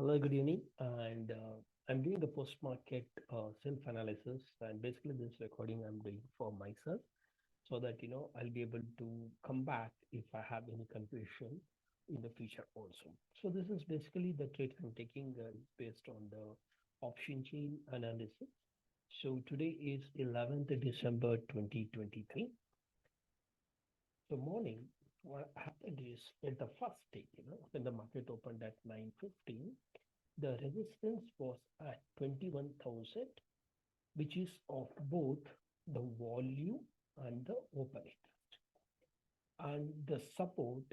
Hello, good evening. And I'm doing the post-market self-analysis, and basically this recording I'm doing for myself so that I'll be able to come back if I have any confusion in the future also. So this is basically the trade I'm taking based on the option chain analysis. So today is 11th December 2023. So morning, what happened is at the first day, when the market opened at 9:15. The resistance was at 21,000, which is of both the volume and the open interest. And the support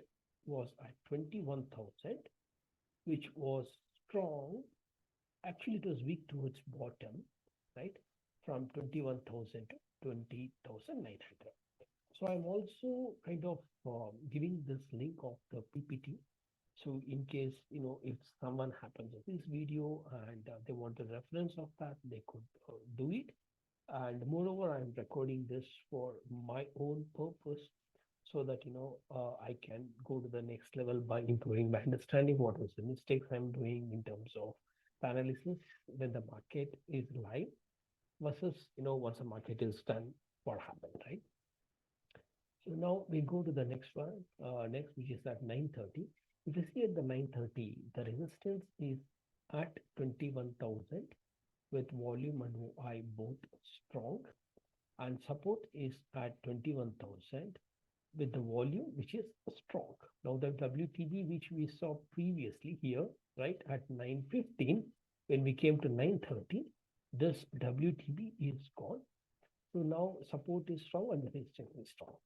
was at 21,000, which was strong. Actually, it was weak towards bottom, right? From 21,000 to 20,900. So I'm also kind of giving this link of the PPT. So in case, if someone happens to this video and they want a reference of that, they could do it. And moreover, I'm recording this for my own purpose so that, I can go to the next level by improving my understanding what was the mistakes I'm doing in terms of the analysis when the market is live versus, once the market is done, what happened, right? So now we go to the next one, which is at 9:30. If you see at the 9:30, the resistance is at 21,000 with volume and OI both strong, and support is at 21,000 with the volume which is strong. Now the WTB which we saw previously here, right, at 9:15, when we came to 9:30, this WTB is gone. So now support is strong and the resistance is strong.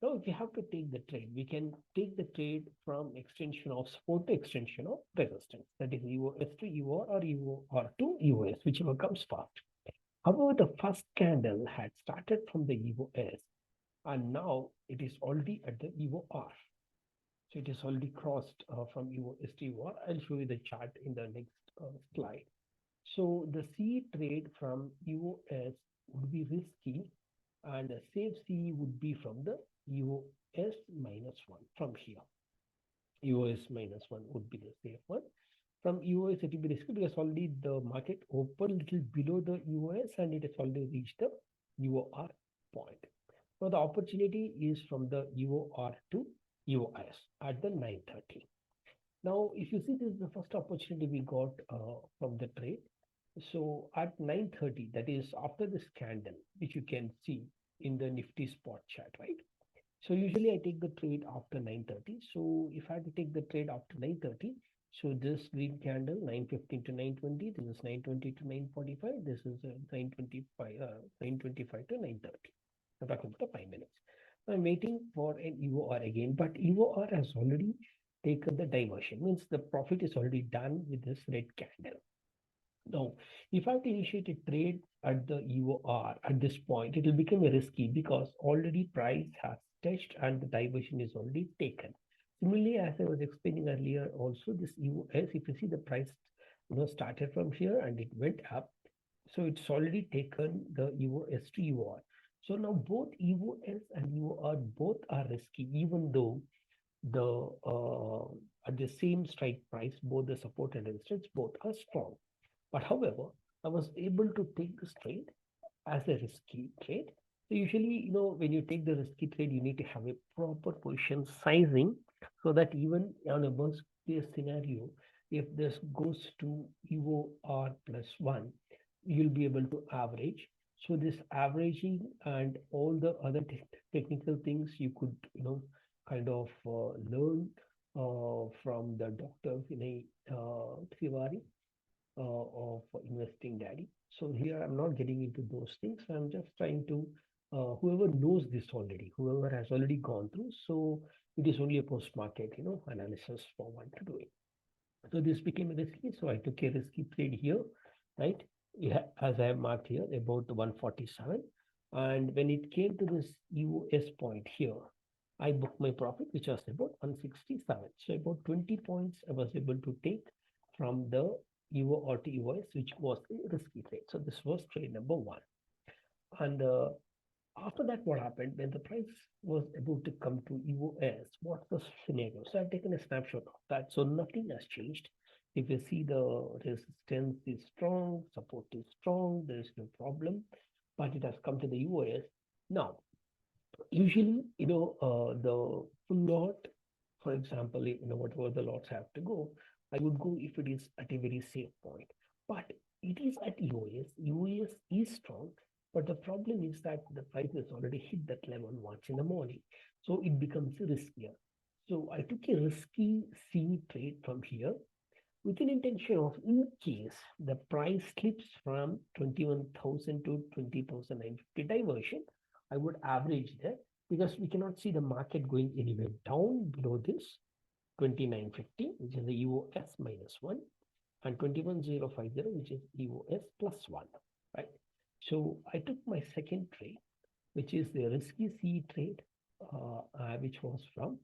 Now, if you have to take the trade, we can take the trade from extension of support to extension of resistance. That is EOS to EOR or EOR to EOS, whichever comes first. However, the first candle had started from the EOS and now it is already at the EOR. So it is already crossed from EOS to EOR. I'll show you the chart in the next slide. So the CE trade from EOS would be risky and the safe CE would be from the EOS-1 from here. EOS-1 would be the safe one. From EOS, it will be risky because already the market opened little below the EOS and it has already reached the EOR point. Now the opportunity is from the EOR to EOS at the 9:30. Now, if you see, this is the first opportunity we got from the trade. So at 9:30, that is after this candle, which you can see in the Nifty spot chart, right? So usually I take the trade after 9:30. So if I had to take the trade after 9:30, so this green candle 9:15 to 9:20, this is 9:20 to 9:45, this is 9:25 to 9:30. I'm talking about the 5 minutes. I'm waiting for an EOR again, but EOR has already taken the diversion, means the profit is already done with this red candle. Now, if I have to initiate a trade at the EOR at this point, it will become risky because already price has touched and the diversion is already taken. Similarly, as I was explaining earlier, also this EOS, if you see the price, started from here and it went up, so it's already taken the EOS to EOR. So now both EOS and EOR both are risky, even though the at the same strike price, both the support and resistance both are strong. But however, I was able to take this trade as a risky trade. So usually, when you take the risky trade, you need to have a proper position sizing so that even on a worst case scenario, if this goes to EOR+1, you'll be able to average. So this averaging and all the other technical things you could, kind of learn from the Dr. Vinay Tiwari of Investing Daddy. So here I'm not getting into those things. I'm just trying to, whoever knows this already, whoever has already gone through. So it is only a post-market, analysis for one to do it. So this became risky. So I took a risky trade here, right? Yeah, as I have marked here, about 147. And when it came to this EOS point here, I booked my profit, which was about 167. So about 20 points I was able to take from the EOR to EOS, which was a risky trade. So this was trade number one. And after that, what happened when the price was about to come to EOS? What's the scenario? So I've taken a snapshot of that. So nothing has changed. If you see the resistance is strong, support is strong, there is no problem, but it has come to the EOS. Now, usually, the full lot, for example, whatever the lots have to go, I would go if it is at a very safe point. But it is at EOS. EOS is strong, but the problem is that the price has already hit that level once in the morning. So it becomes riskier. So I took a risky C trade from here with an intention of, in case the price slips from 21,000 to 20,950 diversion, I would average there, because we cannot see the market going anywhere down below this 2950, which is the EOS -1, and 21,050, which is EOS +1, right? So I took my second trade, which is the risky C trade, which was from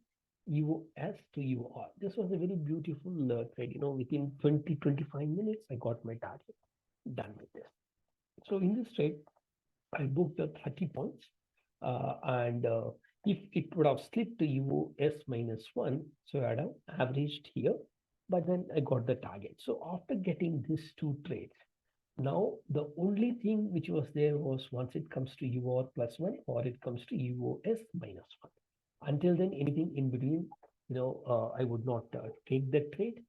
EOS to EOR. This was a very beautiful trade. Within 20-25 minutes, I got my target. Done with this. So in this trade, I booked the 30 points. And if it would have slipped to EOS -1, so I'd have averaged here, but then I got the target. So after getting these two trades, now the only thing which was there was once it comes to EOR +1 or it comes to EOS -1. Until then, anything in between, I would not take that trade.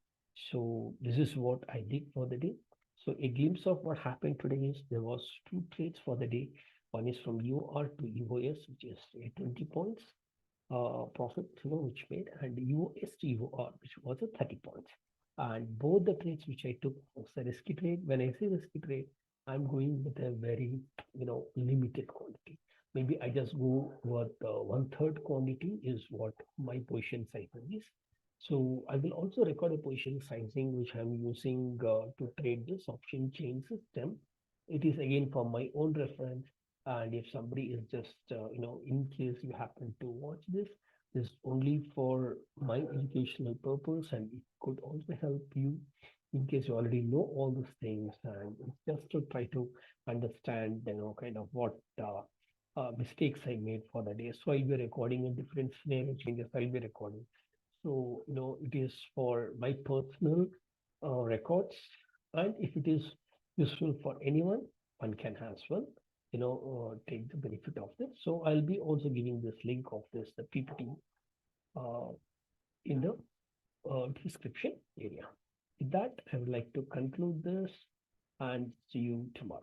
So this is what I did for the day. So a glimpse of what happened today is there was two trades for the day. One is from EOR to EOS, which is a 20 points profit, which made, and EOS to EOR, which was a 30 points. And both the trades which I took was a risky trade. When I say risky trade, I'm going with a very, limited quantity. Maybe I just go with 1/3 quantity is what my position sizing is. So I will also record a position sizing, which I'm using to trade this option chain system. It is again for my own reference. And if somebody is just, in case you happen to watch this is only for my educational purpose, and it could also help you in case you already know all these things, and just to try to understand, kind of what mistakes I made for the day. So I'll be recording in different scenario changes. I'll be recording. So, it is for my personal records. And if it is useful for anyone, one can as well, take the benefit of this. So I'll be also giving this link of this, the PPT, in the description area. With that, I would like to conclude this and see you tomorrow.